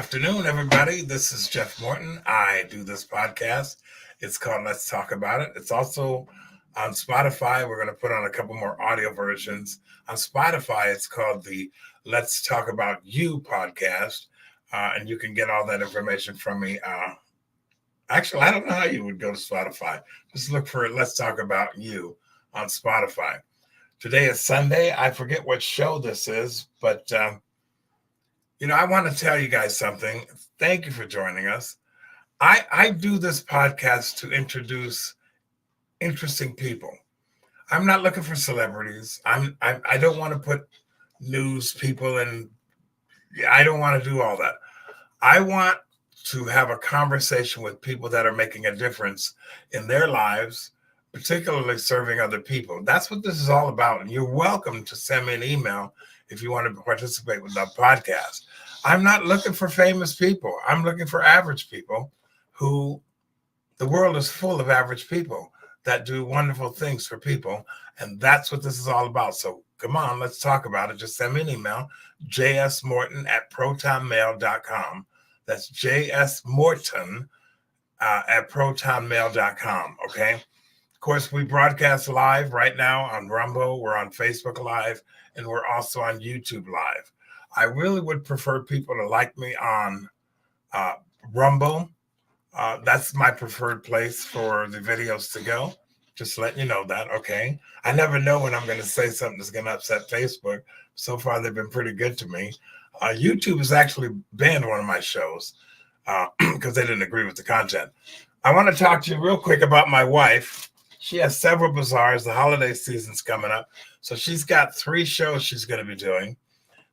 afternoon, everybody. This is Jeff Morton. I do this podcast. It's called Let's Talk About It. It's also on Spotify. We're going to put on a couple more audio versions. On Spotify, it's called the Let's Talk About You podcast. And you can get all that information from me. Actually, I don't know how you would go to Spotify. Just look for Let's Talk About You on Spotify. Today is Sunday. I forget what show this is, but I want to tell you guys something. Thank you for joining us. I do this podcast to introduce interesting people. I'm not looking for celebrities. I don't want to put news people in. I don't want to do all that. I want to have a conversation with people that are making a difference in their lives, particularly serving other people. That's what this is all about. And you're welcome to send me an email if you want to participate with the podcast. I'm not looking for famous people. I'm looking for average people who the world is full of average people that do wonderful things for people. And that's what this is all about. So come on, let's talk about it. Just send me an email, jsmorton@protonmail.com. That's jsmorton at protonmail.com. Okay. Of course, we broadcast live right now on Rumble. We're on Facebook Live, and we're also on YouTube Live. I really would prefer people to like me on Rumble. That's my preferred place for the videos to go. Just letting you know that, okay? I never know when I'm going to say something that's going to upset Facebook. So far, they've been pretty good to me. YouTube has actually banned one of my shows because they didn't agree with the content. I want to talk to you real quick about my wife. She has several bazaars. The holiday season's coming up. So she's got 3 shows she's going to be doing.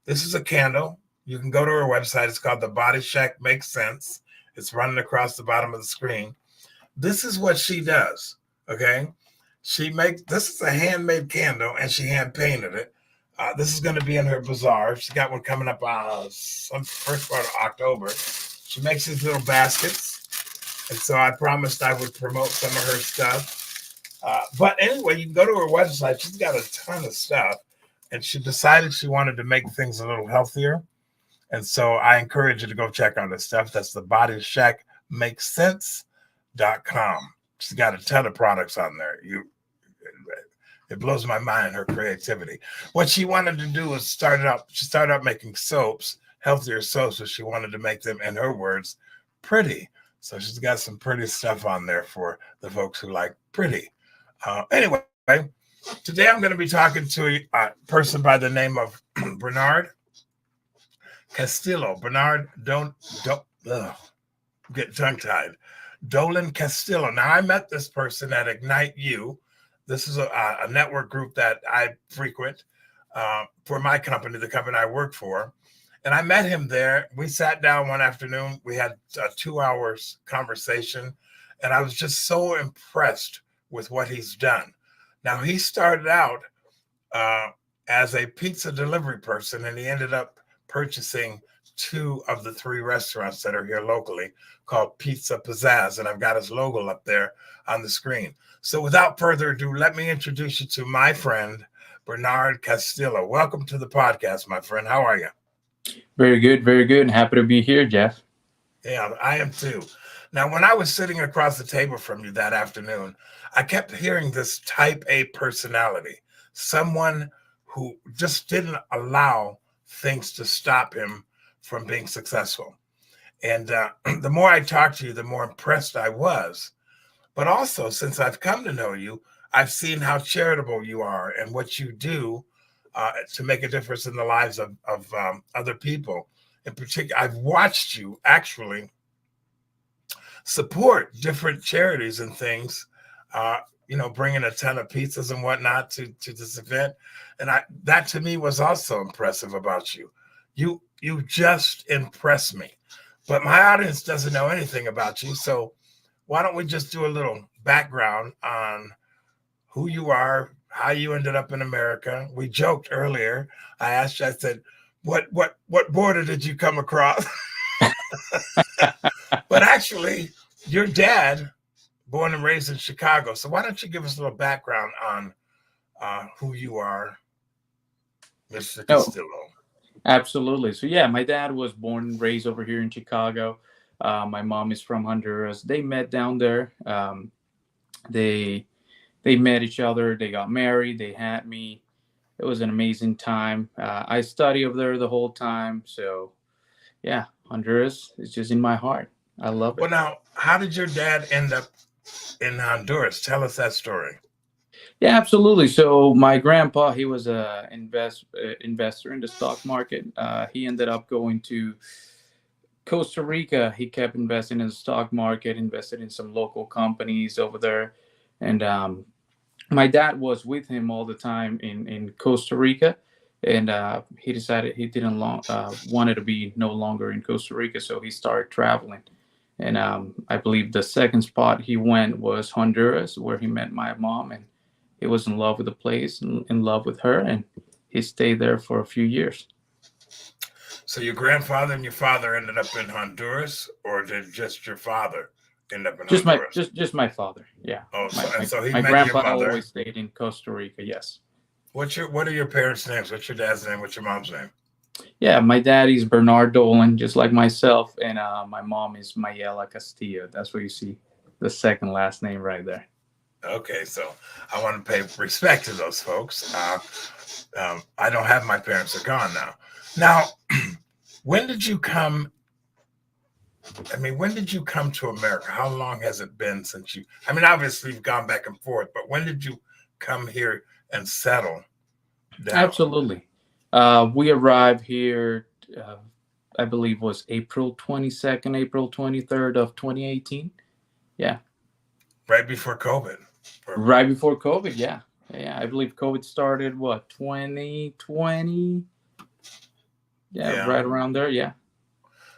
This is a candle. You can go to her website. It's called The Body Shack Makes Sense. It's running across the bottom of the screen. This is what she does, okay? This is a handmade candle, and she hand painted it. This is going to be in her bazaar. She's got one coming up some first part of October. She makes these little baskets, and so I promised I would promote some of her stuff. But anyway, you can go to her website. She's got a ton of stuff, and she decided she wanted to make things a little healthier. And so I encourage you to go check out her stuff. That's the bodyshackmakesense.com. She's got a ton of products on there. It blows my mind, her creativity. What she wanted to do was she started out making soaps, healthier soaps, but she wanted to make them, in her words, pretty. So she's got some pretty stuff on there for the folks who like pretty. Anyway, today I'm going to be talking to a person by the name of Bernard Castillo. Bernard, get tongue-tied. Dolan Castillo. Now, I met this person at Ignite You. This is a network group that I frequent for my company, the company I work for. And I met him there. We sat down one afternoon. We had a 2 hours conversation, and I was just so impressed with what he's done. Now, he started out as a pizza delivery person, and he ended up purchasing 2 of the 3 restaurants that are here locally called Pizza Pizzazz, and I've got his logo up there on the screen. So without further ado, let me introduce you to my friend, Bernard Castillo. Welcome to the podcast, my friend. How are you? Very good, and happy to be here, Jeff. Yeah, I am too. Now, when I was sitting across the table from you that afternoon, I kept hearing this type A personality, someone who just didn't allow things to stop him from being successful. And the more I talked to you, the more impressed I was. But also, since I've come to know you, I've seen how charitable you are and what you do to make a difference in the lives of other people. In particular, I've watched you actually support different charities and things, bringing a ton of pizzas and whatnot to this event. And that to me was also impressive about you. You just impress me. But my audience doesn't know anything about you. So why don't we just do a little background on who you are, how you ended up in America. We joked earlier. I asked you, I said, what border did you come across? But actually, your dad, born and raised in Chicago. So why don't you give us a little background on who you are, Mr. Castillo? Absolutely. So yeah, my dad was born and raised over here in Chicago. My mom is from Honduras. They met down there. They they met each other. They got married. They had me. It was an amazing time. I studied over there the whole time. So yeah, Honduras is just in my heart. I love Well, it. now, how did your dad end up in Honduras? Tell us that story. Yeah, absolutely. So my grandpa, he was a investor in the stock market. He ended up going to Costa Rica. He kept investing in the stock market, invested in some local companies over there, and my dad was with him all the time in Costa Rica, and he decided he didn't wanted to be no longer in Costa Rica, so he started traveling. And I believe the second spot he went was Honduras, where he met my mom, and he was in love with the place, in love with her, and he stayed there for a few years. So your grandfather and your father ended up in Honduras, or did just your father end up in Honduras? Just my father. Yeah, Oh, my and my, so he my met your grandpa mother. always stayed in Costa Rica. Yes. What are your parents' names? What's your dad's name? What's your mom's name? Yeah, my dad is Bernard Dolan, just like myself, and my mom is Mayela Castillo. That's where you see the second last name right there. Okay, so I want to pay respect to those folks. I don't have my parents; are gone now. Now, when did you come? I mean, when did you come to America? How long has it been since you? I mean, obviously you've gone back and forth, but when did you come here and settle down? Absolutely. We arrived here, I believe, was April 22nd, April 23rd of 2018. Yeah, Right before COVID. right before COVID. Yeah, yeah. I believe COVID started what 2020. Yeah, Yeah. right around there. Yeah.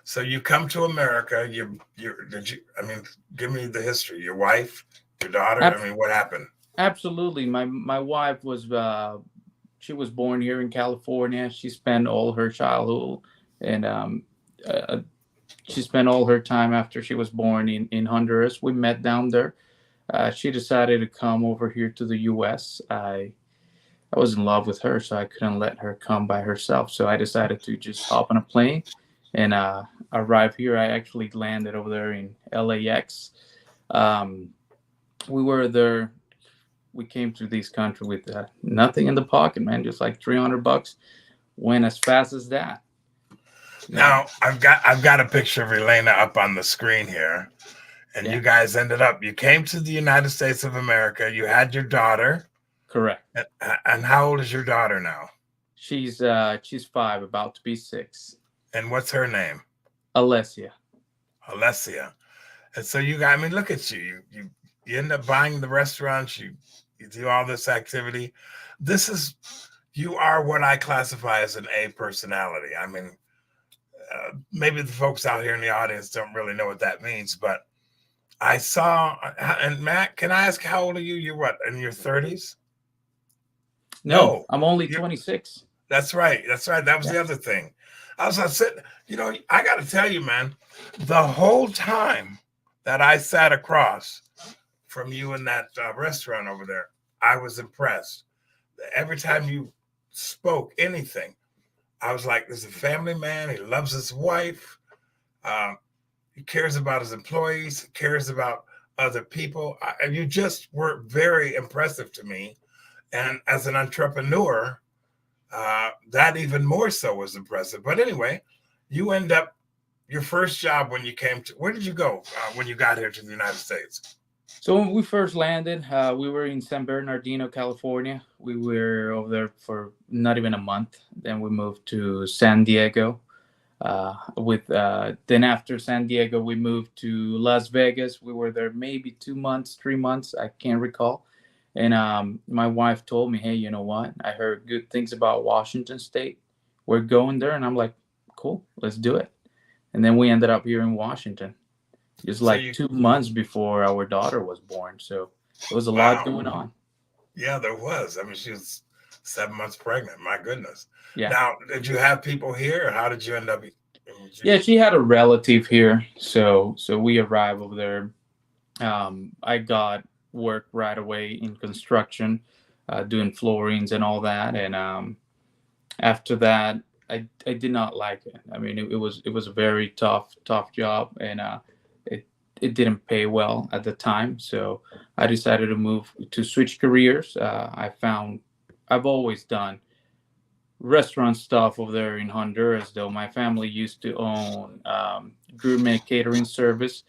So you come to America. You did you? I mean, give me the history. Your wife, your daughter. I mean, what happened? Absolutely. My wife was she was born here in California. She spent all her childhood and uh, she spent all her time after she was born in Honduras. We met down there. She decided to come over here to the U.S. I was in love with her, so I couldn't let her come by herself. So I decided to just hop on a plane and arrive here. I actually landed over there in LAX. Um, we were there. We came to this country with nothing in the pocket, man, just like $300. Went as fast as that. Yeah, Now I've got a picture of Elena up on the screen here, and you yeah, guys ended up. You came to the United States of America. You had your daughter, correct. and how old is your daughter now? She's 5, about to be 6. And what's her name? Alessia. Alessia. And so you got. I mean, look at you. You end up buying the restaurants. You do all this activity. This is you are what I classify as an A personality. I mean, maybe the folks out here in the audience don't really know what that means, but I saw. And Matt, can I ask how old are you? You're what, in your 30s? No, No, I'm only you're, 26. that's right. That's right. That was Yeah, the other thing. I was sitting. I got to tell you, man, the whole time that I sat across from you in that restaurant over there, I was impressed. Every time you spoke anything, I was like, "This is a family man. He loves his wife. Um, he cares about his employees. He cares about other people." And you just were very impressive to me. And as an entrepreneur, that even more so was impressive. But anyway, you end up your first job when you came to. Where did you go when you got here to the United States? so when we first landed, we were in San Bernardino, California. We were over there for not even a month. Then we moved to San Diego. With Then after San Diego, we moved to Las Vegas. We were there maybe 2 months, 3 months. I can't recall. And my wife told me, "Hey, you know what? I heard good things about Washington State. We're going there." And I'm like, "Cool, let's do it." And then we ended up here in Washington, just So like you, 2 months before our daughter was born. So there was a lot wow, going on. yeah, there was. I mean, she was 7 months pregnant. My goodness. Yeah. Now, did you have people here, or how did you end up? Yeah, she had a relative here. So we arrived over there. I got work right away in construction, doing floorings and all that. And after that, I did not like it. I mean, it was a very tough job, and it it didn't pay well at the time. So I decided to move to switch careers. I found I've always done restaurant stuff over there in Honduras. Though my family used to own gourmet catering service.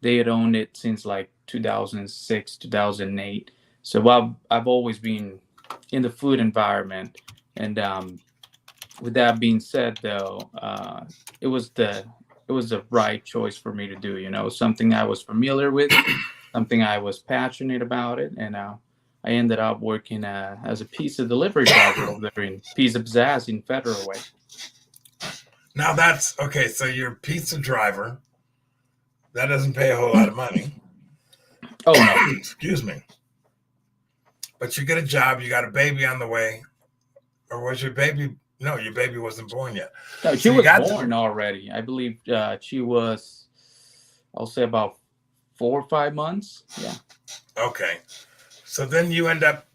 They had owned it since like 2006, 2008. So I've always been in the food environment, and with that being said, though, it was the right choice for me to do. You know, something I was familiar with, something I was passionate about it, and I ended up working as a pizza delivery driver over there in Pizza Pizzazz in Federal Way. Now that's okay. So you're a pizza driver. That doesn't pay a whole lot of money. Oh no, Excuse me. But you get a job. You got a baby on the way, or was your baby? No, your baby wasn't born yet. no, she So you was got born already. I believe she was, I'll say about 4 or 5 months. Yeah. okay. So then you end up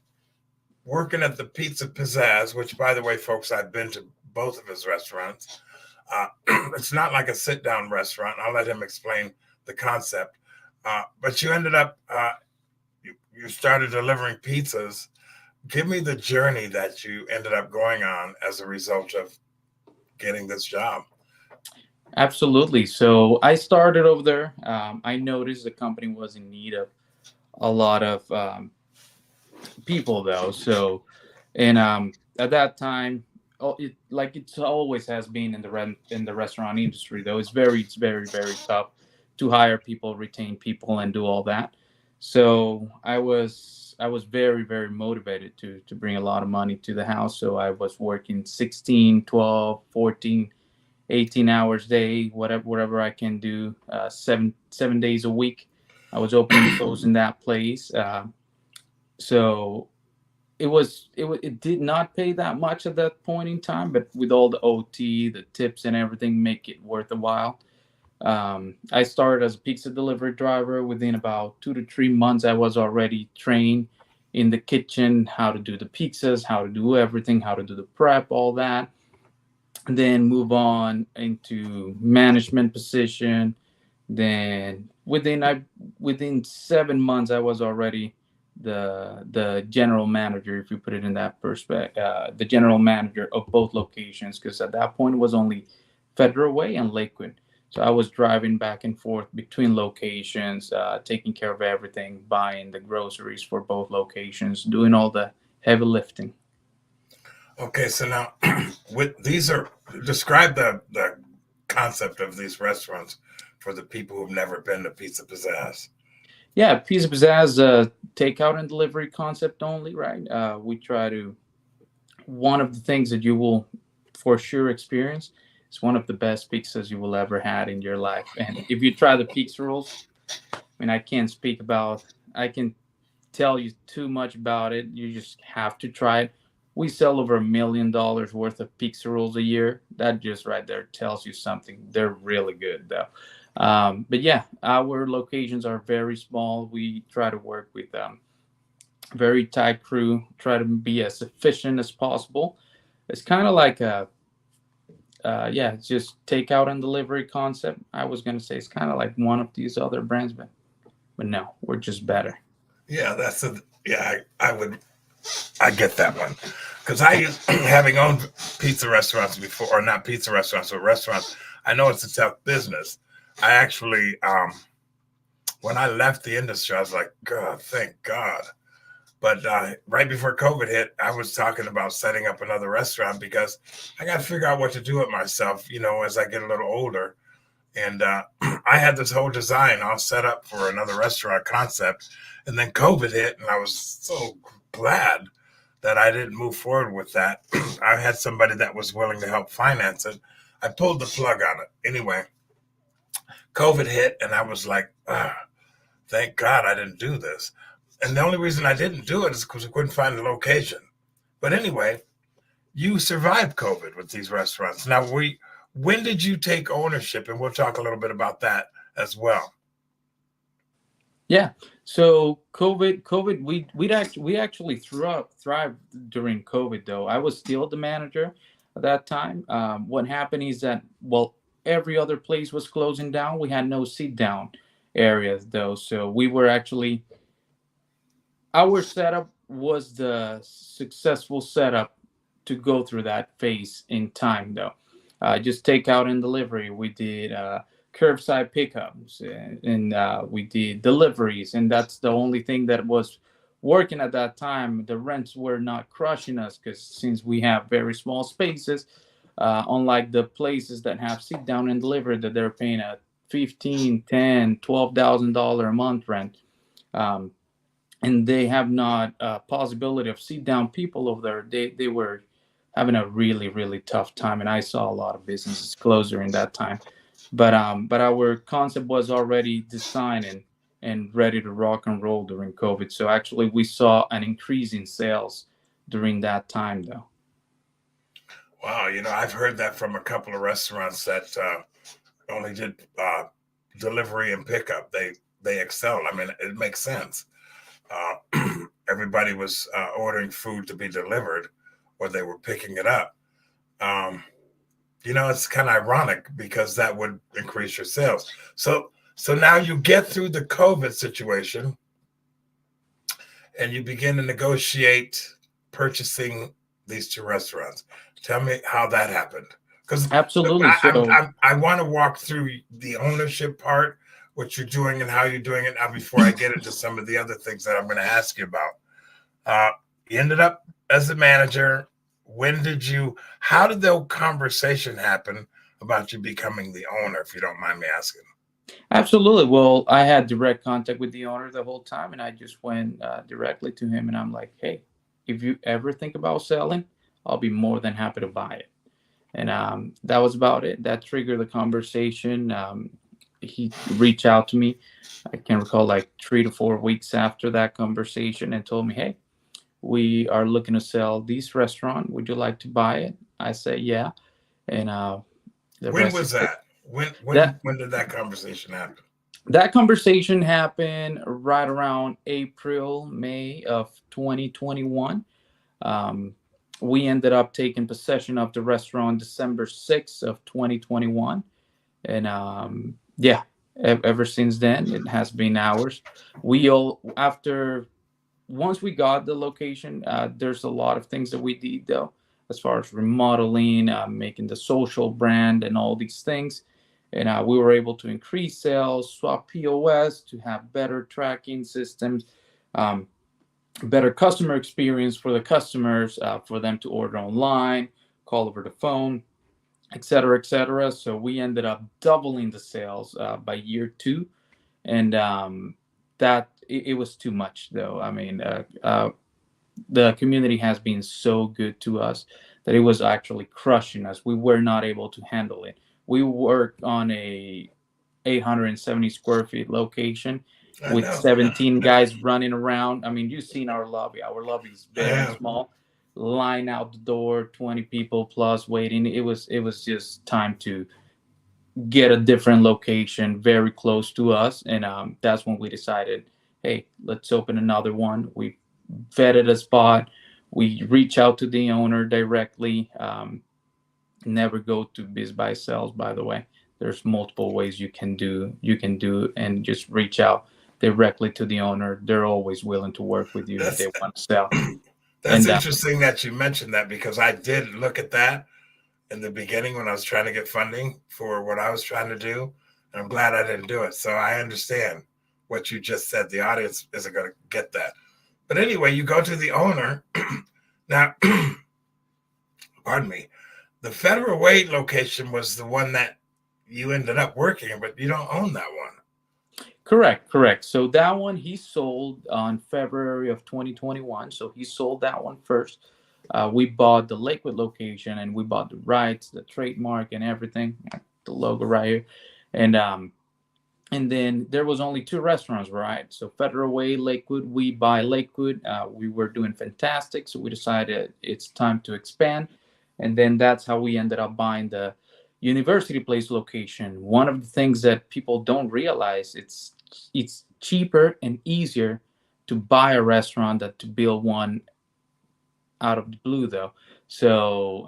working at the Pizza Pizzazz, which, by the way, folks, I've been to both of his restaurants. It's not like a sit-down restaurant. I'll let him explain the concept. But you ended up, you started delivering pizzas. Give me the journey that you ended up going on as a result of getting this job. Absolutely. So I started over there. I noticed the company was in need of a lot of people, though. So, and at that time, like it always has been in in the restaurant industry, though it's very tough to hire people, retain people, and do all that. So I was very motivated to bring a lot of money to the house. So I was working 16, 12, 14, 18 hours a day, whatever I can do, 7 days a week. I was opening and closing that place. So it did not pay that much at that point in time, but with all the OT, the tips, and everything, make it worth a while. I started as a pizza delivery driver. Within about 2 to 3 months, I was already trained in the kitchen, how to do the pizzas, how to do everything, how to do the prep, all that. And then move on into management position. Then within 7 months, I was already the general manager, if you put it in that perspective, the general manager of both locations, because at that point it was only Federal Way and Lakewood. So I was driving back and forth between locations, taking care of everything, buying the groceries for both locations, doing all the heavy lifting. Okay, so now with these are describe the concept of these restaurants for the people who've never been to Pizza Pizzazz. Yeah, Pizza Pizzazz, takeout and delivery concept only, right? We try to, one of the things that you will for sure experience is one of the best pizzas you will ever had in your life. And if you try the pizza rolls, I mean, I can tell you too much about it. You just have to try it. We sell over $1 million worth of pizza rolls a year. That just right there tells you something. They're really good, though. But yeah, our locations are very small. We try to work with very tight crew, try to be as efficient as possible. It's kind of like yeah, it's just takeout and delivery concept. I was going to say it's kind of like one of these other brands, but no, we're just better. Yeah, that's a yeah. I get that one because having owned pizza restaurants before, or not pizza restaurants, but restaurants. I know it's a tough business. I actually, when I left the industry, I was like, God, thank God. But right before COVID hit, I was talking about setting up another restaurant because I got to figure out what to do with myself, as I get a little older. And I had this whole design all set up for another restaurant concept. And then COVID hit, and I was so glad that I didn't move forward with that. I had somebody that was willing to help finance it. I pulled the plug on it. Anyway, COVID hit, and I was like, thank God I didn't do this. And the only reason I didn't do it is because I couldn't find the location. But anyway, you survived COVID with these restaurants. Now, when did you take ownership? And we'll talk a little bit about that as well. Yeah. So COVID, we actually thrived during COVID. Though I was still the manager. at that time. What happened is that, well, every other place was closing down. We had no sit down areas though, so we were actually, our setup was the successful setup to go through that phase in time though. Just takeout and delivery. We did curbside pickups, and we did deliveries, and that's the only thing that was working at that time. The rents were not crushing us because since we have very small spaces, unlike the places that have sit down and delivery that they're paying a 15, 10, $12,000 a month rent. Um, and they have not possibility of sit down people over there. They were having a really really tough time, and I saw a lot of businesses close during that time. But our concept was already designed and ready to rock and roll during COVID. So actually, we saw an increase in sales during that time, though. Wow, I've heard that from a couple of restaurants that only did delivery and pickup. They excel. I mean, it makes sense. Everybody was ordering food to be delivered, or they were picking it up. Um, it's kind of ironic because that would increase your sales. So now you get through the COVID situation, and you begin to negotiate purchasing these two restaurants. Tell me how that happened, because Absolutely. I want to walk through the ownership part, what you're doing and how you're doing it now before I get into some of the other things that I'm going to ask you about. You ended up as a manager. How did the conversation happen about you becoming the owner, if you don't mind me asking? Absolutely. Well, I had direct contact with the owner the whole time, and I just went directly to him, and I'm like, "Hey, if you ever think about selling, I'll be more than happy to buy it." And that was about it. That triggered the conversation. He reached out to me. I can recall like 3 to 4 weeks after that conversation, and told me, "Hey, we are looking to sell this restaurant. Would you like to buy it?" I said, "Yeah," and the When rest is was that? When that. when when did that conversation happen? That conversation happened right around April, May of 2021. Um, we ended up taking possession of the restaurant December 6th of 2021. And yeah, ever since then, it has been ours. We all, after, once we got the location, there's a lot of things that we did though, as far as remodeling, making the social brand, and all these things. And we were able to increase sales, swap POS to have better tracking systems, um, better customer experience for the customers, for them to order online, call over the phone, et cetera, et cetera. So we ended up doubling the sales by year two, and that it was too much though. I mean, the community has been so good to us that it was actually crushing us. We were not able to handle it. We worked on a 870 square feet location I with know. 17 guys running around. I mean, you've seen our lobby. Our lobby is I very have. small. Line out the door, 20 people plus waiting. It was just time to get a different location very close to us, and that's when we decided, hey, let's open another one. We vetted a spot. We reach out to the owner directly. Never go to biz buy sales, by the way. There's multiple ways you can do and just reach out directly to the owner. They're always willing to work with you if That's they want to sell. that's And interesting that you mentioned that, because I did look at that in the beginning when I was trying to get funding for what I was trying to do. And I'm glad I didn't do it. So I understand what you just said. The audience isn't going to get that. But anyway, you go to the owner. Now, pardon me, the Federal Way location was the one that you ended up working in, but you don't own that one. correct. So that one he sold on February of 2021. So he sold that one first. We bought the Lakewood location, and we bought the rights, the trademark, and everything, the logo right here. And then there was only two restaurants, right? So Federal Way, Lakewood. We buy Lakewood. We were doing fantastic, so we decided it's time to expand. And then that's how we ended up buying the University Place location. One of the things that people don't realize, it's cheaper and easier to buy a restaurant than to build one out of the blue, though. So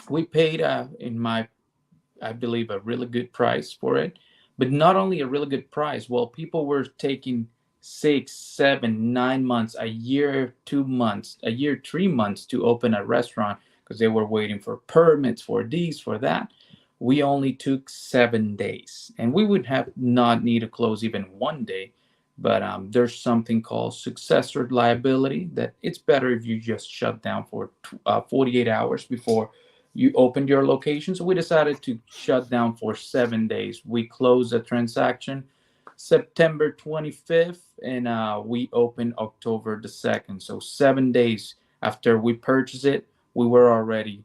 We paid I believe, a really good price for it. But not only a really good price, well, people were taking 6, 7, 9 months, a year, 2 months, a year, 3 months to open a restaurant because they were waiting for permits for these, for that. We only took 7 days, and we would have not need to close even one day. But there's something called successor liability that it's better if you just shut down for 48 hours before you opened your location. So we decided to shut down for 7 days. We closed the transaction September 25th, and we opened October the 2nd. So 7 days after we purchased it, we were already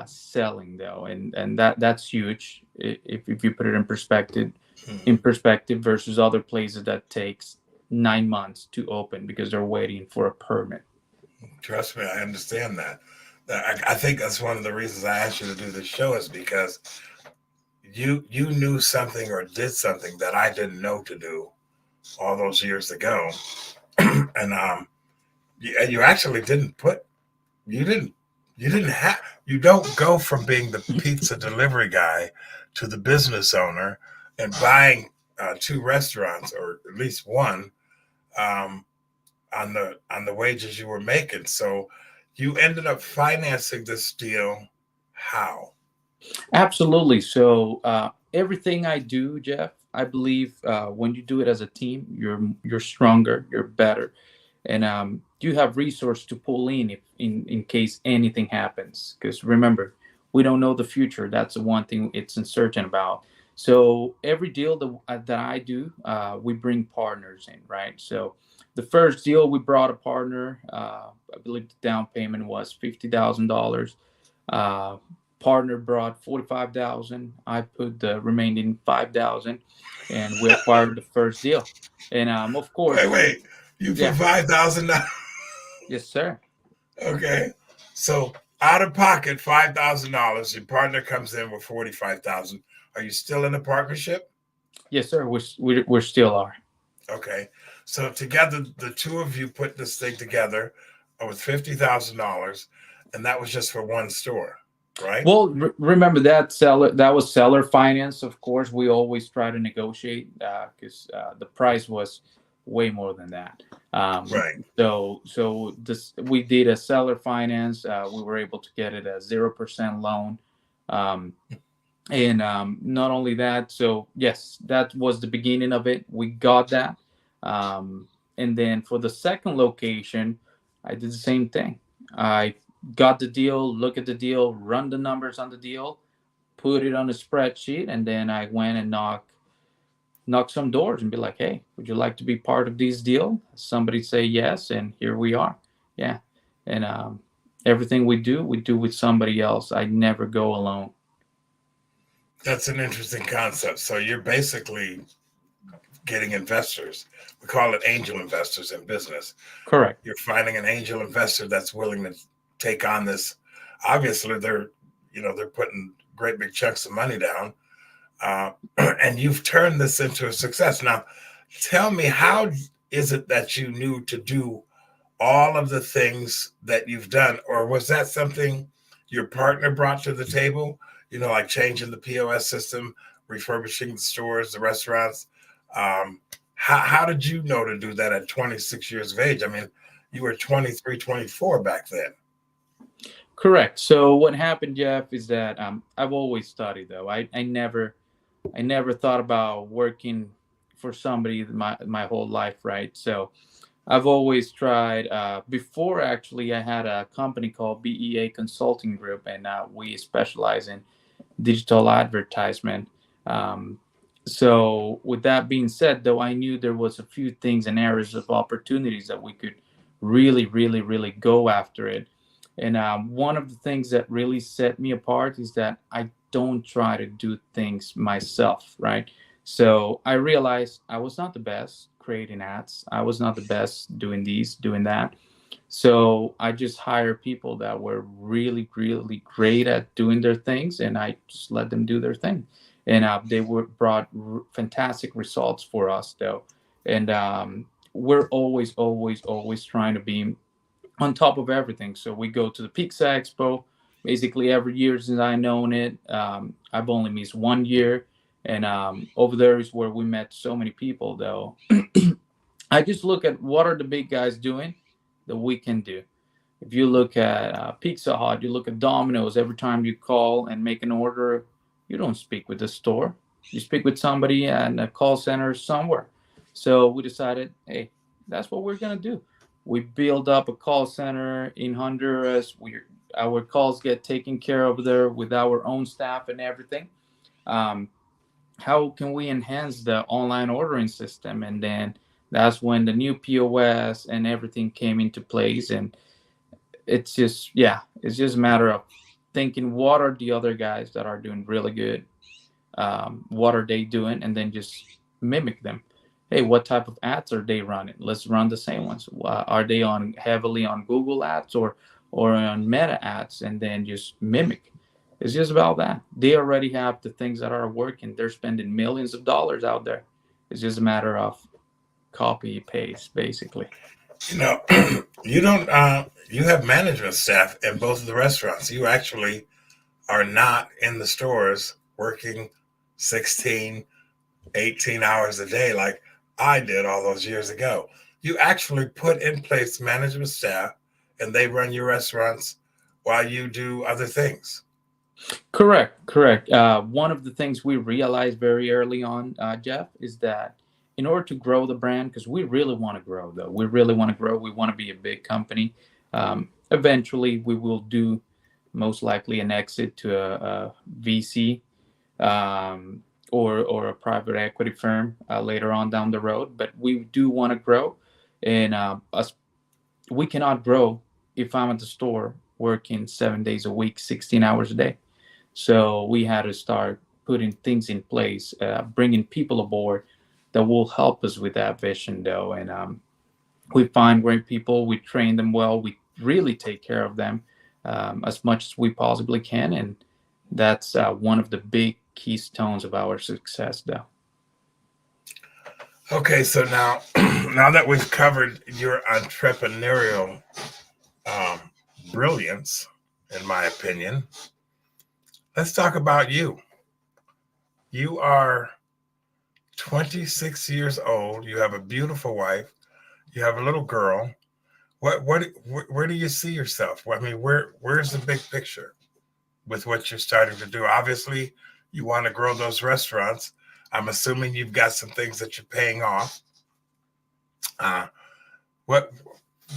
selling though, and that's huge if you put it in perspective versus other places that takes 9 months to open because they're waiting for a permit. Trust me, I understand that. I think that's one of the reasons I asked you to do this show is because you knew something or did something that I didn't know to do all those years ago, and you actually didn't put you didn't you didn't have you don't go from being the pizza delivery guy to the business owner and buying two restaurants or at least one um, on the wages you were making. So you ended up financing this deal. How? Absolutely. So everything I do, Jeff, I believe when you do it as a team, you're stronger, you're better, and you have resource to pull in if in case anything happens. Because remember, we don't know the future. That's the one thing it's uncertain about. So every deal that I do, we bring partners in, right? So the first deal we brought a partner. I believe the down payment was $50,000. Uh, Partner brought 45,000. I put the remaining 5,000, and we acquired the first deal. And of Wait, course, wait. You put yeah, $5,000. yes, sir. Okay. So out of pocket $5,000. Your partner comes in with 45,000. Are you still in the partnership? Yes, sir. We're still are. Okay. So together, the two of you put this thing together with $50,000, and that was just for one store, right? Well, remember that seller that was seller finance. Of course, we always try to negotiate because the price was way more than that. Um, Right. so this we did a seller finance. We were able to get it a 0% loan. Um, and not only that, so yes, that was the beginning of it. We got that. And then for the second location, I did the same thing. I got the deal, look at the deal, run the numbers on the deal, put it on a spreadsheet, and then I went and knock some doors and be like, hey, would you like to be part of this deal? Somebody say yes, and here we are. Yeah. And everything we do with somebody else. I never go alone. That's an interesting concept. So you're basically getting investors. We call it angel investors in business. Correct. You're finding an angel investor that's willing to take on this. Obviously, they're putting great big chunks of money down, and you've turned this into a success. Now, tell me, how is it that you knew to do all of the things that you've done, or was that something your partner brought to the table? Like changing the POS system, refurbishing the stores, the restaurants. Um, how did you know to do that at 26 years of age? I mean, you were 23, 24 back then. Correct. So what happened, Jeff, is that I've always studied though. I never thought about working for somebody my whole life, right? So I've always tried. Before actually, I had a company called BEA Consulting Group, and we specialize in digital advertisement. Um, so with that being said, though, I knew there was a few things and areas of opportunities that we could really, really, really go after it. And one of the things that really set me apart is that I don't try to do things myself, right? So I realized I was not the best creating ads. I was not the best doing these, doing that. So I just hire people that were really, really great at doing their things, and I just let them do their thing. And they were brought fantastic results for us, though. And we're always, always, always trying to be on top of everything. So we go to the Pizza Expo. basically every year since I known it. I've only missed 1 year, and over there is where we met so many people. Though I just look at what are the big guys doing that we can do. If you look at Pizza Hut, you look at Domino's. Every time you call and make an order, you don't speak with the store. You speak with somebody at a call center somewhere. So we decided, hey, that's what we're gonna do. We build up a call center in Honduras. Our calls get taken care of there with our own staff and everything. Um, how can we enhance the online ordering system? And then that's when the new POS and everything came into place. And it's just, yeah, it's just a matter of thinking what are the other guys that are doing really good, what are they doing, and then just mimic them. Hey, what type of ads are they running? Let's run the same ones. Are they on heavily on Google ads or on Meta ads? And then just mimic. It's just about that. They already have the things that are working. They're spending millions of dollars out there. It's just a matter of copy paste, basically. You know, you don't. You have management staff in both of the restaurants. You actually are not in the stores working 16, 18 hours a day like I did all those years ago. You actually put in place management staff and they run your restaurants while you do other things. Correct, correct. One of the things we realized very early on, Jeff, is that in order to grow the brand, because we really want to grow, though, we really want to grow. We want to be a big company. Eventually, we will do most likely an exit to a VC, or a private equity firm later on down the road. But we do want to grow, and us we cannot grow if I'm at the store working 7 days a week, 16 hours a day. So we had to start putting things in place, bringing people aboard that will help us with that vision, though. And we find great people, we train them well, we really take care of them as much as we possibly can. And that's one of the big keystones of our success, though. Okay, so now now that we've covered your entrepreneurial um, brilliance, in my opinion, let's talk about you. You are 26 years old. You have a beautiful wife. You have a little girl. Where do you see yourself? I mean, where's the big picture with what you're starting to do? Obviously, you want to grow those restaurants. I'm assuming you've got some things that you're paying off. Uh, what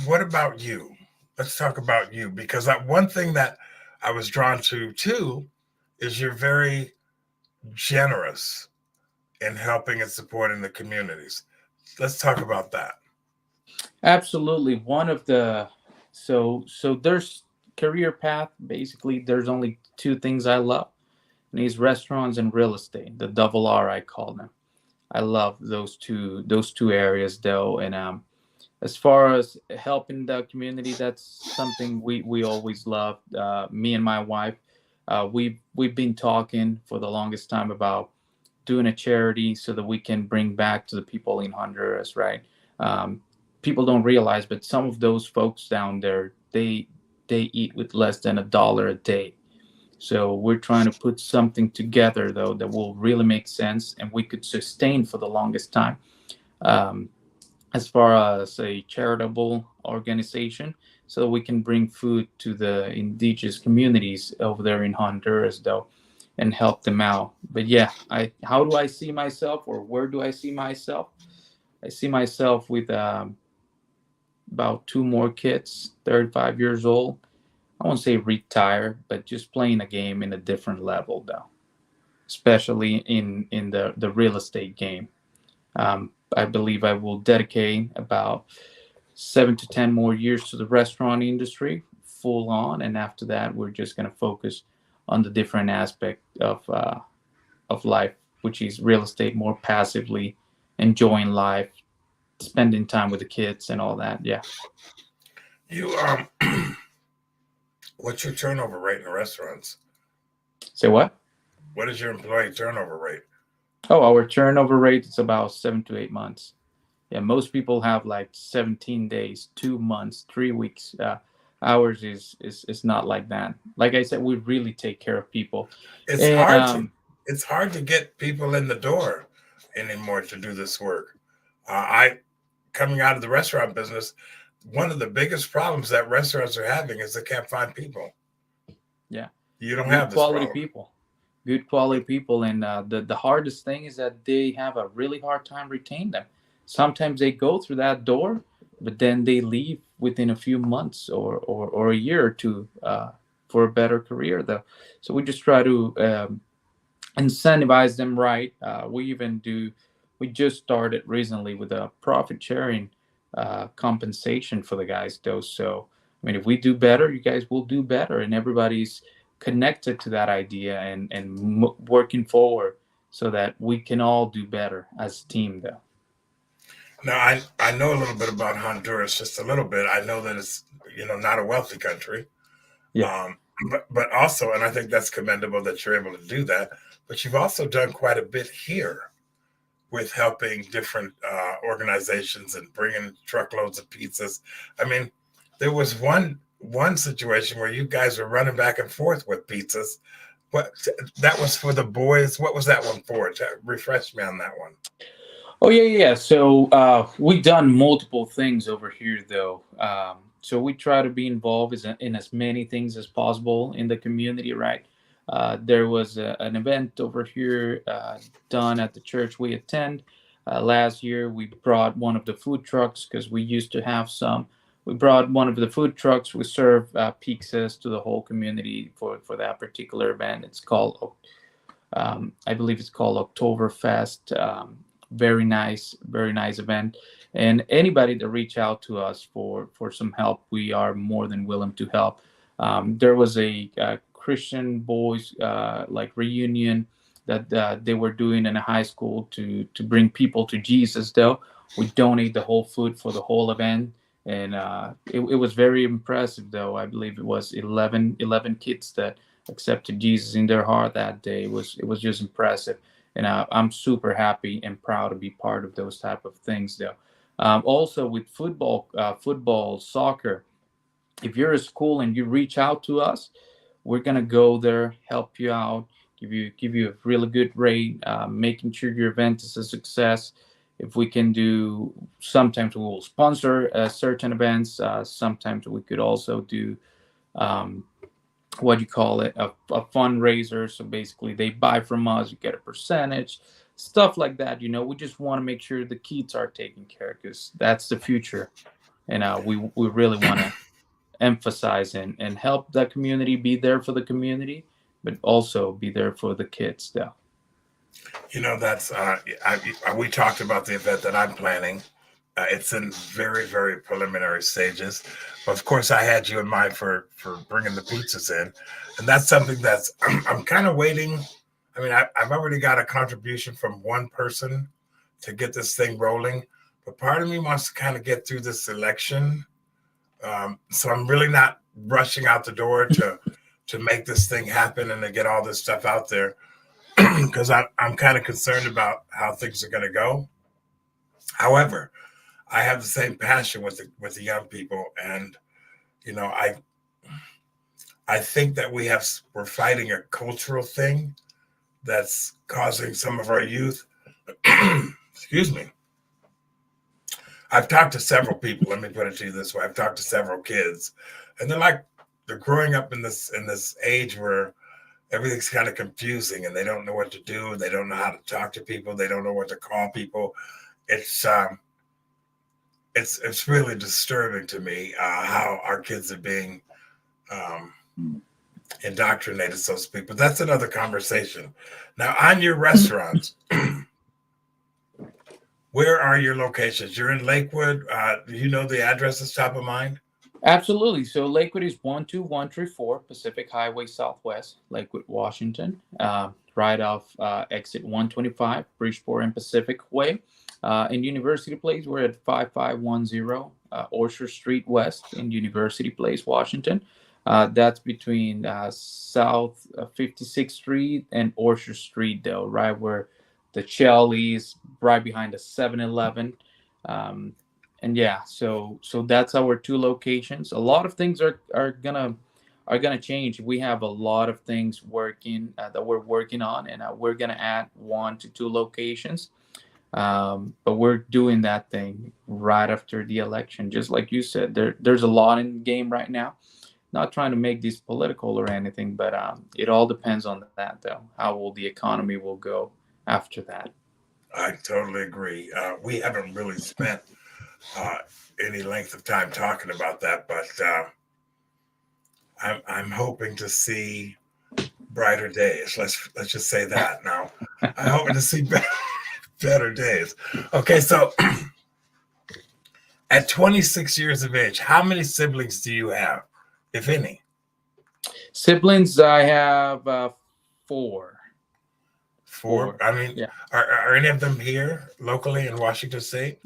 what about you? Let's talk about you because one thing that I was drawn to too is you're very generous in helping and supporting the communities. Let's talk about that. Absolutely. One of the so there's career path. Basically, there's only two things I love, and these restaurants and real estate. The double R, I call them. I love those two areas, though. And as far as helping the community, that's something we always loved. Me and my wife, we've been talking for the longest time about doing a charity so that we can bring back to the people in Honduras, right? Um, People don't realize, but some of those folks down there, they eat with less than $1 a day. So we're trying to put something together though that will really make sense and we could sustain for the longest time. Um, as far as a charitable organization, so we can bring food to the indigenous communities over there in Honduras though and help them out. But yeah, I how do I see myself or where do I see myself? I see myself with about two more kids, 35 years old. I won't say retire, but just playing a game in a different level, though, especially in the real estate game. I believe I will dedicate about 7 to 10 more years to the restaurant industry, full on, and after that, we're just going to focus on the different aspect of life, which is real estate, more passively enjoying life, spending time with the kids, and all that. Yeah. You what's your turnover rate in the restaurants? Say what? What is your employee turnover rate? Oh, our turnover rate is about 7 to 8 months. Yeah, most people have like 17 days, 2 months, 3 weeks. Ours is not like that. Like I said, we really take care of people. It's And hard to it's hard to get people in the door anymore to do this work. I coming out of the restaurant business, one of the biggest problems that restaurants are having is they can't find people. yeah, You don't good have this quality problem. people, good quality people. And the hardest thing is that they have a really hard time retaining them. Sometimes they go through that door, but then they leave within a few months or a year or two for a better career though. So we just try to incentivize them right. We just started recently with a profit sharing compensation for the guys though. So I mean, if we do better, you guys will do better, and everybody's connected to that idea and working forward so that we can all do better as a team though. Now, I know a little bit about Honduras, just a little bit. I know that it's not a wealthy country, Yeah. um, but also, and I think that's commendable that you're able to do that. But you've also done quite a bit here with helping different organizations and bringing truckloads of pizzas. I mean, there was one situation where you guys were running back and forth with pizzas. What that was for the boys? What was that one for? Refresh me on that one. Oh yeah. So we've done multiple things over here, though. So we try to be involved in as many things as possible in the community, right? There was an event over here done at the church we attend. Last year, we brought one of the food trucks because we used to have some. We brought one of the food trucks. We serve pizzas to the whole community for that particular event. It's called I believe it's called Oktoberfest. Very nice event. And anybody that reach out to us for some help, we are more than willing to help. There was a Christian boys like reunion that they were doing in a high school to bring people to Jesus. Though we donate the whole food for the whole event, and it was very impressive. Though I believe it was 11 kids that accepted Jesus in their heart that day. It was just impressive, and I'm super happy and proud to be part of those type of things. Though, also with football, soccer. If you're a school and you reach out to us, we're gonna go there, help you out, give you a really good rate, making sure your event is a success. If we can do, sometimes we will sponsor certain events. Sometimes we could also do um, what do you call it, a fundraiser. So basically they buy from us, you get a percentage, stuff like that. We just want to make sure the kids are taken care of because that's the future. And we really want to emphasize and help that community, be there for the community, but also be there for the kids though. That's we talked about the event that I'm planning. It's in very, very preliminary stages. But of course, I had you in mind for bringing the pizzas in, and that's something that's I'm kind of waiting. I mean, I've already got a contribution from one person to get this thing rolling, but part of me wants to kind of get through this election. So I'm really not rushing out the door to make this thing happen and to get all this stuff out there because I'm kind of concerned about how things are going to go. However, I have the same passion with the young people, and I think that we're fighting a cultural thing that's causing some of our youth. Excuse me. I've talked to several people. Let me put it to you this way: I've talked to several kids, and they're growing up in this age where everything's kind of confusing, and they don't know what to do. They don't know how to talk to people. They don't know what to call people. It's it's really disturbing to me how our kids are being indoctrinated, so to speak. But that's another conversation. Now, on your restaurants, where are your locations? You're in Lakewood. Do you know the addresses top of mind? Absolutely. So Lakewood is 12134 Pacific Highway Southwest, Lakewood, Washington, right off exit 125, Bridgeport and Pacific Way. In University Place, we're at 5510 Orchard Street West in University Place, Washington. That's between South 56th Street and Orchard Street, though, right where the Shell is, right behind the 7-Eleven. and yeah, so that's our two locations. A lot of things are gonna change. We have a lot of things working that we're working on, and we're gonna add 1 to 2 locations. But we're doing that thing right after the election, just like you said. There's a lot in the game right now. Not trying to make this political or anything, but it all depends on that, though. How will the economy will go after that? I totally agree. We haven't really spent uh, any length of time talking about that, but I'm hoping to see brighter days. Let's just say that now. I'm hoping to see better days. Okay, so at 26 years of age, how many siblings do you have, if any? Siblings, I have four. Four. I mean, Yeah. are any of them here locally in Washington State?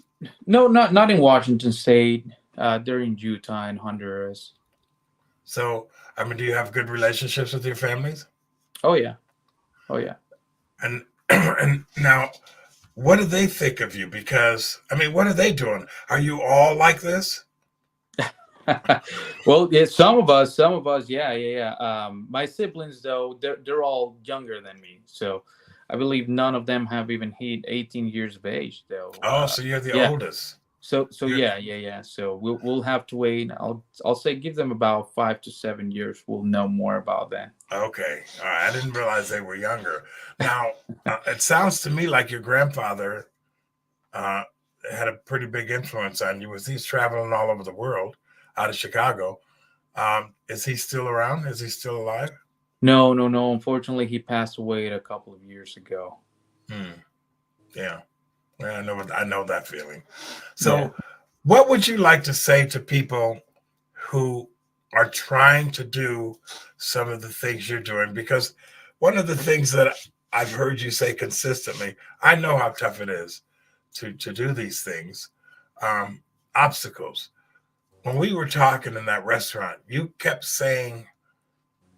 No, not in Washington State. They're in Utah and Honduras. So, I mean, do you have good relationships with your families? Oh yeah. Oh yeah. And and now, what do they think of you? Because I mean, what are they doing? Are you all like this? Well, yeah, some of us, yeah, yeah, yeah. My siblings, though, they're all younger than me, so I believe none of them have even hit 18 years of age, though. Oh, so you're the Yeah. oldest. So You're yeah, yeah, yeah. So we'll have to wait. I'll say give them about 5 to 7 years. We'll know more about that. okay. All right. I didn't realize they were younger. Now, it sounds to me like your grandfather uh, had a pretty big influence on you. Was he's traveling all over the world out of Chicago? Is he still around? Is he still alive? No, no, no. Unfortunately, he passed away a couple of years ago. Hmm. Yeah. Yeah, I know that feeling. Yeah. So, what would you like to say to people who are trying to do some of the things you're doing? Because one of the things that I've heard you say consistently, I know how tough it is to do these things. Um, Obstacles. When we were talking in that restaurant, you kept saying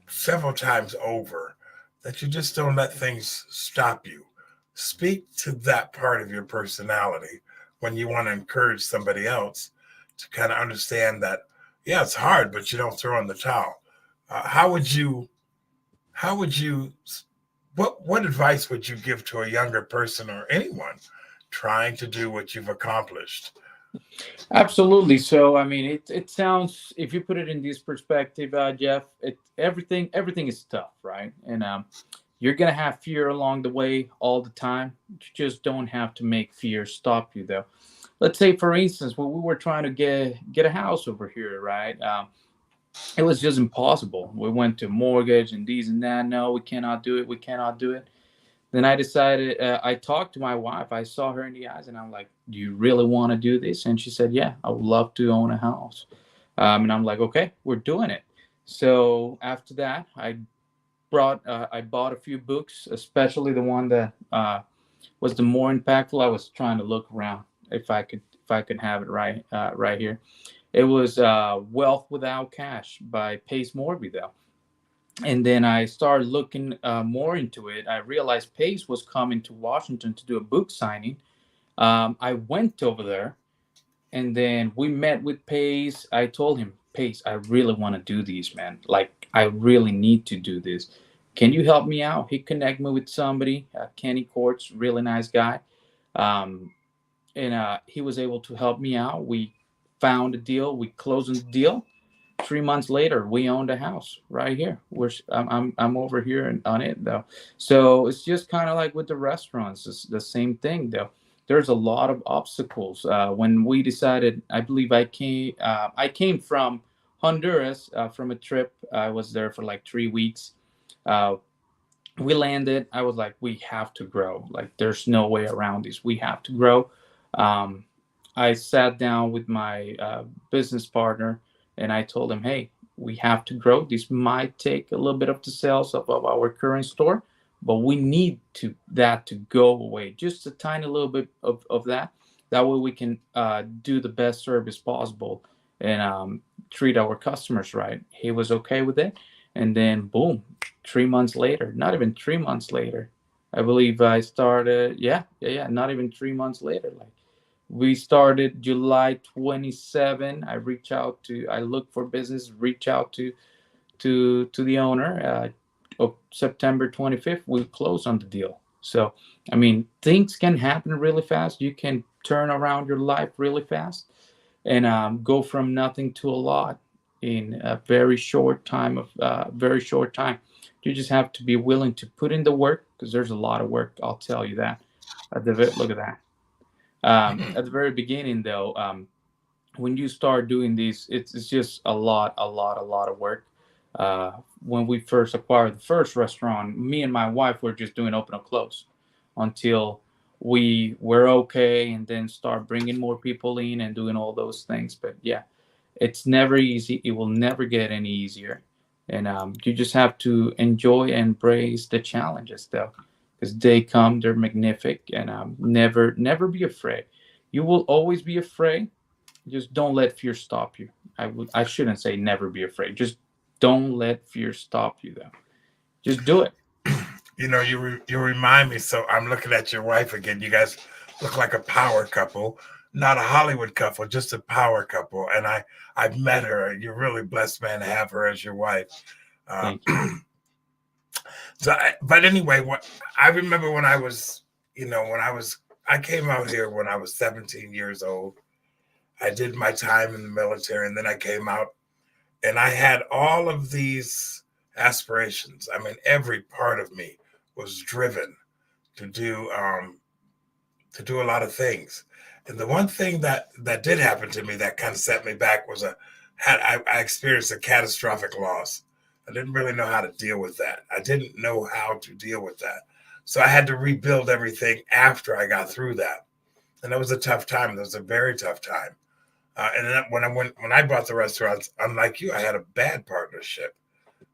several times over that you just don't let things stop you. Speak to that part of your personality when you want to encourage somebody else to kind of understand that, yeah, it's hard, but you don't throw in the towel. How would you, how would you, what advice would you give to a younger person or anyone trying to do what you've accomplished? Absolutely. So, I mean, it sounds, if you put it in this perspective, Jeff, everything is tough, right? And you're gonna have fear along the way all the time. You just don't have to make fear stop you, though. Let's say, for instance, when we were trying to get a house over here, right? It was just impossible. We went to mortgage and these and that. No, we cannot do it. We cannot do it. Then I decided, I talked to my wife. I saw her in the eyes and I'm like, do you really want to do this? And she said, yeah, I would love to own a house. And I'm like, okay, we're doing it. So after that, I bought a few books, especially the one that was the more impactful. I was trying to look around if I could have it right here. It was Wealth Without Cash by Pace Morby, though. And then I started looking more into it. I realized Pace was coming to Washington to do a book signing. I went over there, and then we met with Pace. I told him, Pace, I really want to do these, man. Like, I really need to do this. Can you help me out? He connected me with somebody, Kenny Courts, really nice guy. Um, and he was able to help me out. We found a deal. We closed the deal. 3 months later, we owned a house right here. I'm over here on it though. So it's just kind of like with the restaurants. It's the same thing though. There's a lot of obstacles. When we decided, I believe I came from Honduras from a trip. I was there for like 3 weeks. Uh, we landed. I was like, we have to grow. Like, there's no way around this. We have to grow. Um, I sat down with my business partner and I told him, hey, we have to grow. This might take a little bit of the sales of our current store, but we need to go away. Just a tiny little bit of that. That way we can do the best service possible and treat our customers right. He was okay with it. And then boom, 3 months later, not even 3 months later, I believe I started, yeah, not even 3 months later, like We started July 27. I look for business, reach out to the owner. Of September 25th, we close on the deal. So, I mean, things can happen really fast. You can turn around your life really fast and go from nothing to a lot in a very short time. You just have to be willing to put in the work because there's a lot of work. I'll tell you that. Look at that. At the very beginning, though, when you start doing these, it's just a lot of work. When we first acquired the first restaurant, me and my wife were just doing open and close until we were okay, and then start bringing more people in and doing all those things. But yeah, it's never easy. It will never get any easier, and you just have to enjoy and embrace the challenges, though, because they come. They're magnific, and never be afraid. You will always be afraid. Just don't let fear stop you. I shouldn't say never be afraid. Just don't let fear stop you, though. Just do it. You remind me. So I'm looking at your wife again. You guys look like a power couple, not a Hollywood couple, just a power couple. And I've met her. You're really blessed, man, to have her as your wife. Thank you. But anyway, what I remember when I was, I came out here when I was 17 years old. I did my time in the military, and then I came out, and I had all of these aspirations. I mean, every part of me was driven to do a lot of things. And the one thing that did happen to me that kind of set me back was I experienced a catastrophic loss. I didn't really know how to deal with that. I didn't know how to deal with that. So I had to rebuild everything after I got through that. And that was a tough time. That was a very tough time. And then when I bought the restaurants, unlike you, I had a bad partnership.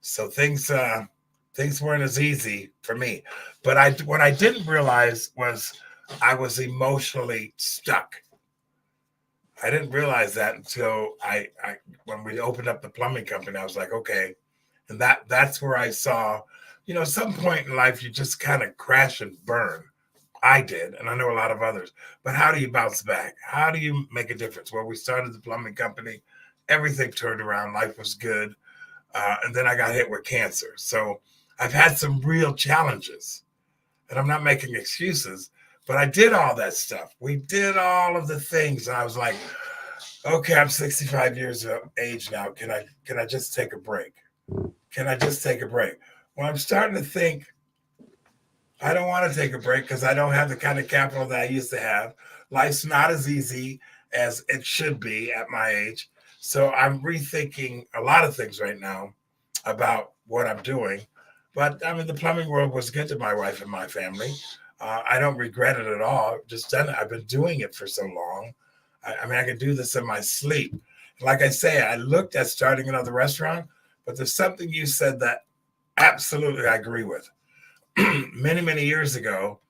So things weren't as easy for me. But what I didn't realize was I was emotionally stuck. I didn't realize that until I when we opened up the plumbing company. I was like, okay. And that's where I saw, at some point in life, you just kind of crash and burn. I did, and I know a lot of others. But how do you bounce back? How do you make a difference? Well, we started the plumbing company. Everything turned around. Life was good. And then I got hit with cancer. So I've had some real challenges. And I'm not making excuses, but I did all that stuff. We did all of the things. And I was like, okay, I'm 65 years of age now. Can I just take a break? Can I just take a break? Well, I'm starting to think I don't want to take a break because I don't have the kind of capital that I used to have. Life's not as easy as it should be at my age. So I'm rethinking a lot of things right now about what I'm doing. But I mean, the plumbing world was good to my wife and my family. I don't regret it at all. Just done it. I've been doing it for so long. I mean, I can do this in my sleep. Like I say, I looked at starting another restaurant, but there's something you said that absolutely I agree with. Many, many years ago,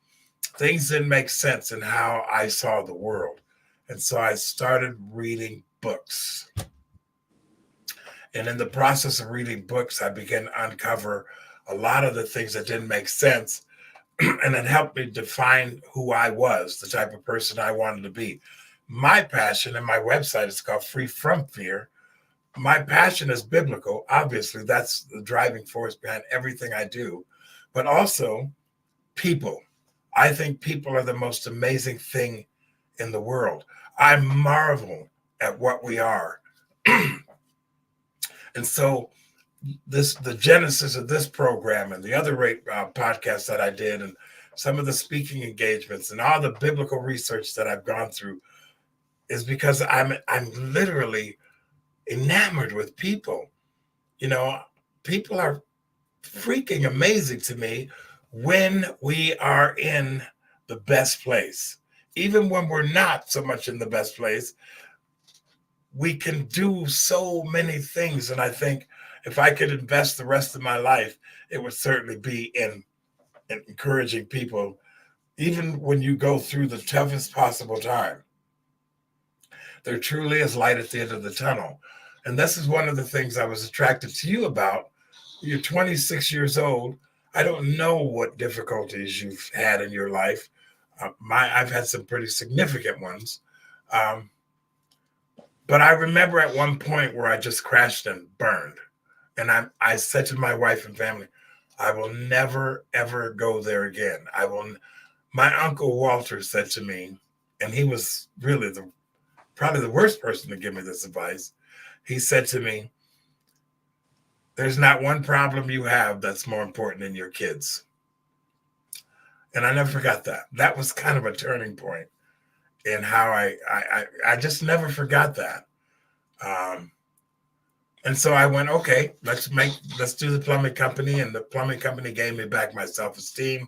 things didn't make sense in how I saw the world. And so I started reading books. And in the process of reading books, I began to uncover a lot of the things that didn't make sense. And it helped me define who I was, the type of person I wanted to be. My passion, and my website is called Free From Fear. My passion is biblical. Obviously, that's the driving force behind everything I do. But also people. I think people are the most amazing thing in the world. I marvel at what we are. And so the genesis of this program and the other podcasts that I did, and some of the speaking engagements and all the biblical research that I've gone through is because I'm literally enamored with people. People are freaking amazing to me when we are in the best place. Even when we're not so much in the best place, we can do so many things. And I think if I could invest the rest of my life, it would certainly be in encouraging people, even when you go through the toughest possible time. There truly is light at the end of the tunnel. And this is one of the things I was attracted to you about. You're 26 years old. I don't know what difficulties you've had in your life. I've had some pretty significant ones. Um, but I remember at one point where I just crashed and burned. And I said to my wife and family, I will never, ever go there again. My uncle Walter said to me, and he was really probably the worst person to give me this advice. He said to me, there's not one problem you have that's more important than your kids. And I never forgot that. That was kind of a turning point in how I just never forgot that. And so I went, okay, let's do the plumbing company. And the plumbing company gave me back my self-esteem,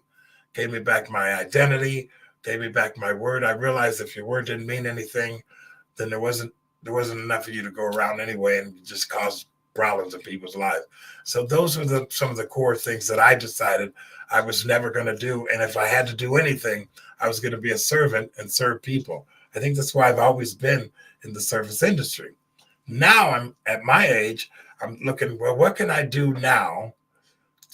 gave me back my identity, gave me back my word. I realized if your word didn't mean anything, then there wasn't enough of you to go around anyway, and just cause problems in people's lives. So those were some of the core things that I decided I was never going to do. And if I had to do anything, I was going to be a servant and serve people. I think that's why I've always been in the service industry. Now I'm at my age, I'm looking, well, what can I do now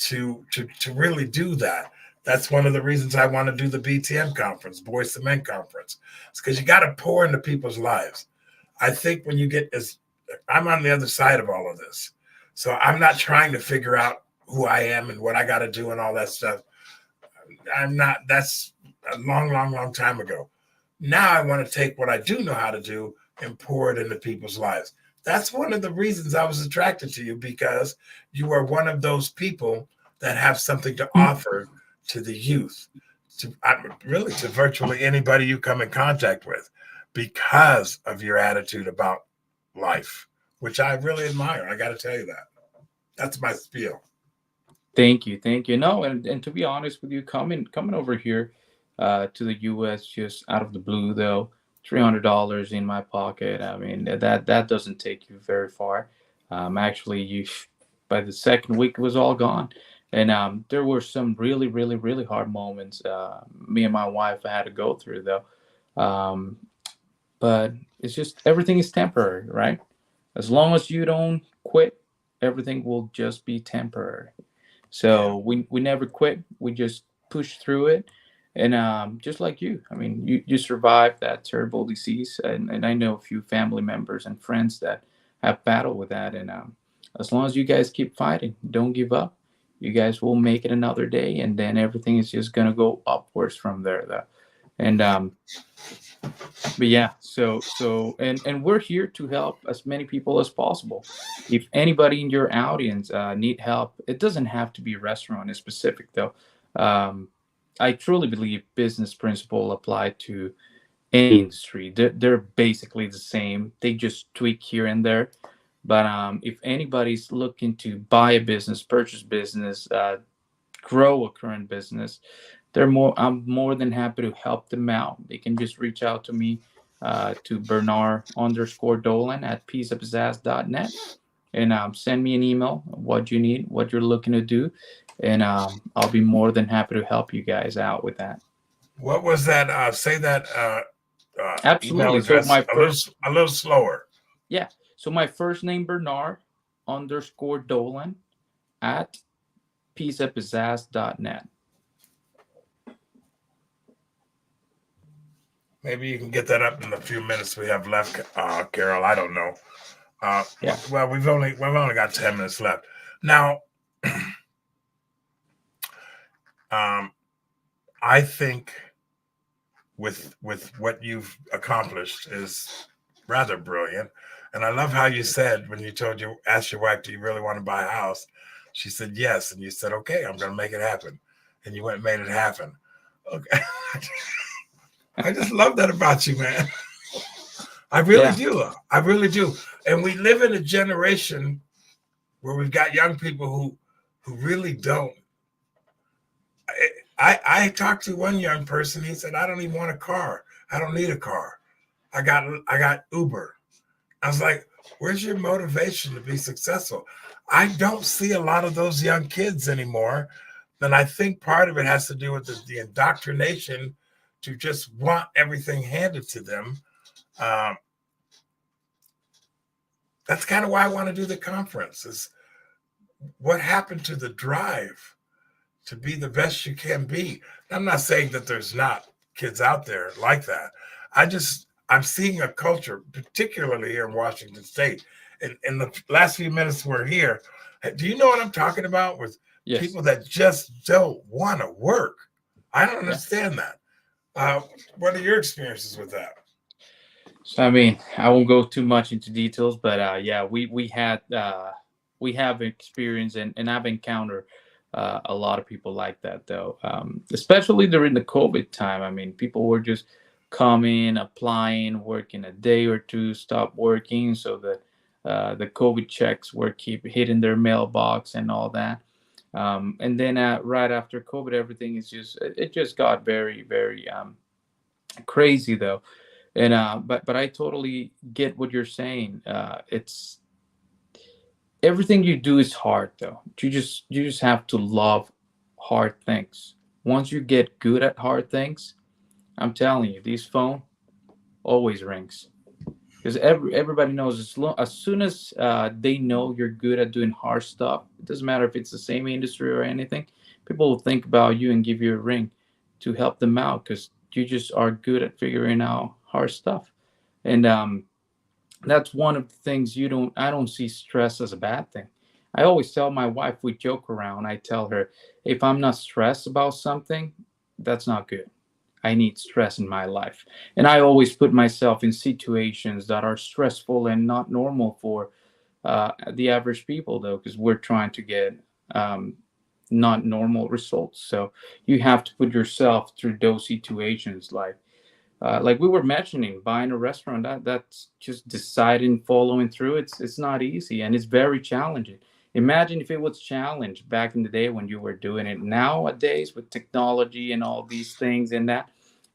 to really do that? That's one of the reasons I want to do the BTM conference, Boys to Men conference. It's because you got to pour into people's lives. I think when you get I'm on the other side of all of this. So I'm not trying to figure out who I am and what I got to do and all that stuff. That's a long, long, long time ago. Now I want to take what I do know how to do and pour it into people's lives. That's one of the reasons I was attracted to you, because you are one of those people that have something to offer to the youth, to virtually anybody you come in contact with, because of your attitude about life, which I really admire. I got to tell you that. That's my spiel. Thank you. No, and to be honest with you, coming over here to the U.S. just out of the blue, though, $300 in my pocket. I mean, that doesn't take you very far. Actually, by the second week, it was all gone. And there were some really, really, really hard moments. Me and my wife had to go through, though. But it's just everything is temporary, right? As long as you don't quit, everything will just be temporary. So we never quit. We just push through it. And just like you, I mean, you survived that terrible disease. And I know a few family members and friends that have battled with that. And as long as you guys keep fighting, don't give up, you guys will make it another day. And then everything is just going to go upwards from there, though. And but yeah, and we're here to help as many people as possible. If anybody in your audience need help, it doesn't have to be a restaurant in specific, though. I truly believe business principle apply to any industry. They're basically the same. They just tweak here and there. But if anybody's looking to buy a business, purchase business, grow a current business, I'm more than happy to help them out. They can just reach out to me to Bernard_Dolan at peaceofpizzazz.net and send me an email, what you need, what you're looking to do. And I'll be more than happy to help you guys out with that. What was that? Say that Absolutely. email address a little slower. Yeah. So my first name, Bernard_Dolan at peaceofpizzazz.net. Maybe you can get that up in the few minutes we have left, Carol. I don't know. Yeah. Well, we've only got 10 minutes left now. I think with what you've accomplished is rather brilliant, and I love how you said when you asked your wife, "Do you really want to buy a house?" She said yes, and you said, "Okay, I'm going to make it happen," and you went and made it happen. Okay. I just love that about you, man. I really do. I really do. And we live in a generation where we've got young people who really don't. I talked to one young person. He said, "I don't even want a car. I don't need a car. I got Uber." I was like, "Where's your motivation to be successful?" I don't see a lot of those young kids anymore. And I think part of it has to do with the indoctrination to just want everything handed to them. That's kind of why I want to do the conference, is what happened to the drive to be the best you can be. I'm not saying that there's not kids out there like that. I I'm seeing a culture, particularly here in Washington State. In the last few minutes we're here, do you know what I'm talking about? With Yes. people that just don't want to work. I don't Yeah. understand that. What are your experiences with that? So I mean, I won't go too much into details, but yeah, we have experience, and I've encountered a lot of people like that though, especially during the COVID time. I mean, people were just coming, applying, working a day or two, stop working, so the COVID checks were keep hitting their mailbox and all that. And then right after COVID, everything is just it just got very very crazy though. And but I totally get what you're saying. It's everything you do is hard though. You just have to love hard things. Once you get good at hard things, I'm telling you, this phone always rings, because everybody knows as soon as they know you're good at doing hard stuff, it doesn't matter if it's the same industry or anything. People will think about you and give you a ring to help them out because you just are good at figuring out hard stuff. And that's one of the things I don't see stress as a bad thing. I always tell my wife, we joke around, I tell her, if I'm not stressed about something, that's not good. I need stress in my life. And I always put myself in situations that are stressful and not normal for the average people, though, because we're trying to get um, not normal results. So you have to put yourself through those situations, like we were mentioning, buying a restaurant. That's just deciding, following through. It's not easy, and it's very challenging. Imagine if it was challenged back in the day when you were doing it. Nowadays, with technology and all these things and that,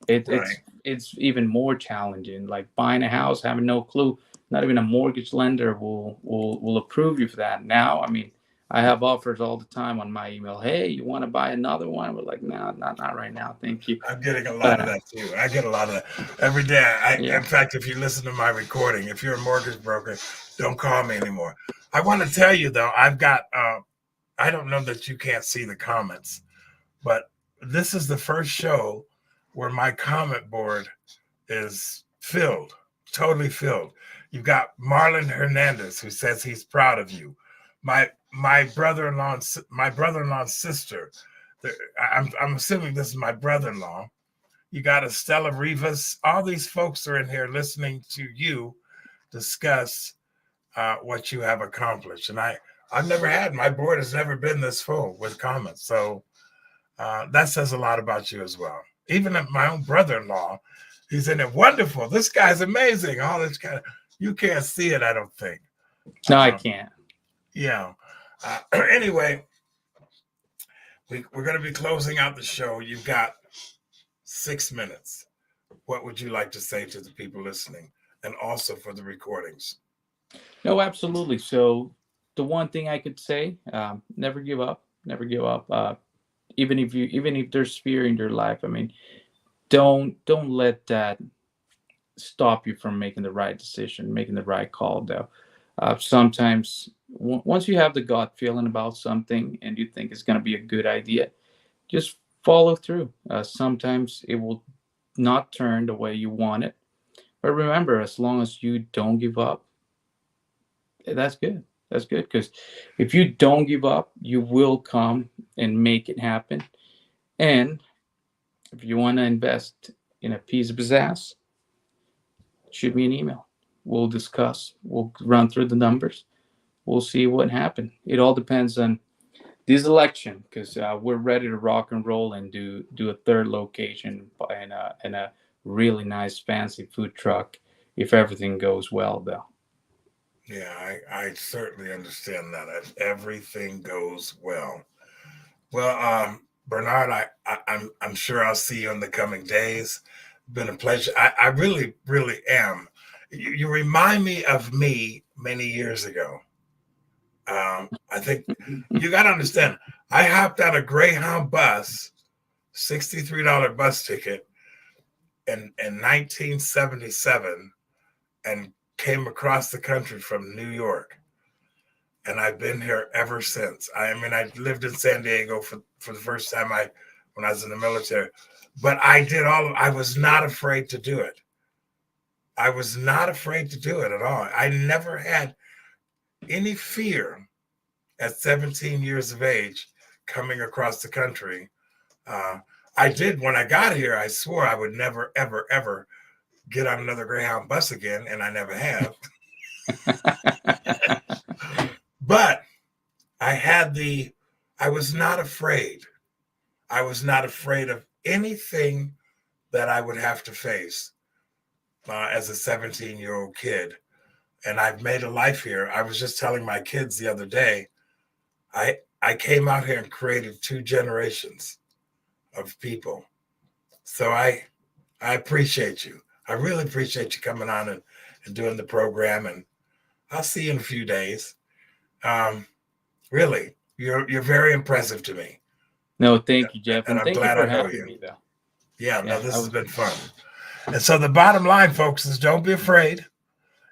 Right. it's even more challenging. Like buying a house, having no clue. Not even a mortgage lender will approve you for that. Now, I mean, I have offers all the time on my email. Hey, you want to buy another one? We're like, no, not right now, thank you. I'm getting a lot But of that too. I get a lot of that every day. In yeah, fact, if you listen to my recording, if you're a mortgage broker, don't call me anymore. I want to tell you though, I've got. I don't know that you can't see the comments, but this is the first show where my comment board is filled, totally filled. You've got Marlon Hernandez who says he's proud of you. My brother-in-law's sister. I'm assuming this is my brother-in-law. You got Estella Rivas. All these folks are in here listening to you discuss what you have accomplished. And I've never had, my board has never been this full with comments. So that says a lot about you as well. Even my own brother-in-law, he's in it. Wonderful. This guy's amazing. All this kind of, you can't see it, I don't think. no, I can't. Yeah. Anyway, we're going to be closing out the show. You've got 6 minutes. What would you like to say to the people listening, and also for the recordings? No, absolutely. So the one thing I could say, never give up. Never give up. Even if there's fear in your life, I mean, don't let that stop you from making the right decision, making the right call. Though, sometimes once you have the gut feeling about something and you think it's going to be a good idea, just follow through. Sometimes it will not turn the way you want it, but remember, as long as you don't give up, that's good. That's good, because if you don't give up, you will come and make it happen. And if you want to invest in a piece of pizzazz, shoot me an email. We'll discuss. We'll run through the numbers. We'll see what happened. It all depends on this election, because we're ready to rock and roll and do a third location and a really nice fancy food truck if everything goes well, though. Yeah, I certainly understand that. If everything goes well. Well, Bernard, I'm sure I'll see you in the coming days. Been a pleasure. I really, really am. You remind me of me many years ago. I think you got to understand. I hopped on a Greyhound bus, $63 bus ticket in 1977, and came across the country from New York. And I've been here ever since. I mean, I lived in San Diego for the first time when I was in the military, but I was not afraid to do it. I was not afraid to do it at all. I never had any fear at 17 years of age coming across the country. I did when I got here. I swore I would never, ever, ever get on another Greyhound bus again, and I never have. But I was not afraid. I was not afraid of anything that I would have to face as a 17-year-old kid. And I've made a life here. I was just telling my kids the other day, I came out here and created 2 generations of people. So I appreciate you. I really appreciate you coming on and doing the program. And I'll see you in a few days. Really, you're very impressive to me. No, thank you, Jeff. And I'm thank glad you for I know having you. me, though. Yeah, no, this has been fun. And so the bottom line, folks, is don't be afraid.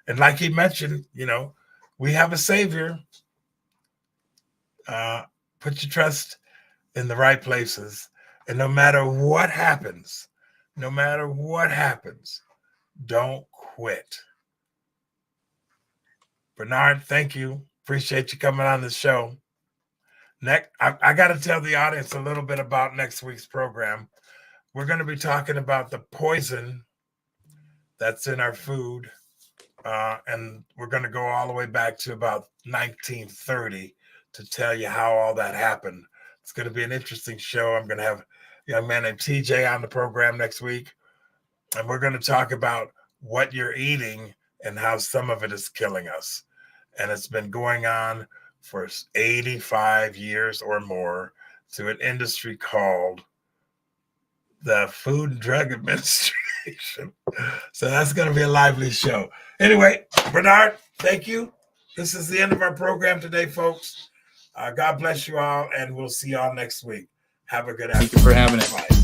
And like he mentioned, we have a savior. Put your trust in the right places. And no matter what happens, don't quit. Bernard, thank you. Appreciate you coming on the show. Next, I got to tell the audience a little bit about next week's program. We're going to be talking about the poison that's in our food. And we're going to go all the way back to about 1930 to tell you how all that happened. It's going to be an interesting show. I'm going to have a young man named TJ on the program next week. And we're going to talk about what you're eating and how some of it is killing us. And it's been going on for 85 years or more through an industry called the Food and Drug Administration. So that's going to be a lively show. Anyway, Bernard, thank you. This is the end of our program today, folks. God bless you all, and we'll see y'all next week. Have a good afternoon. Thank you for having us. Bye.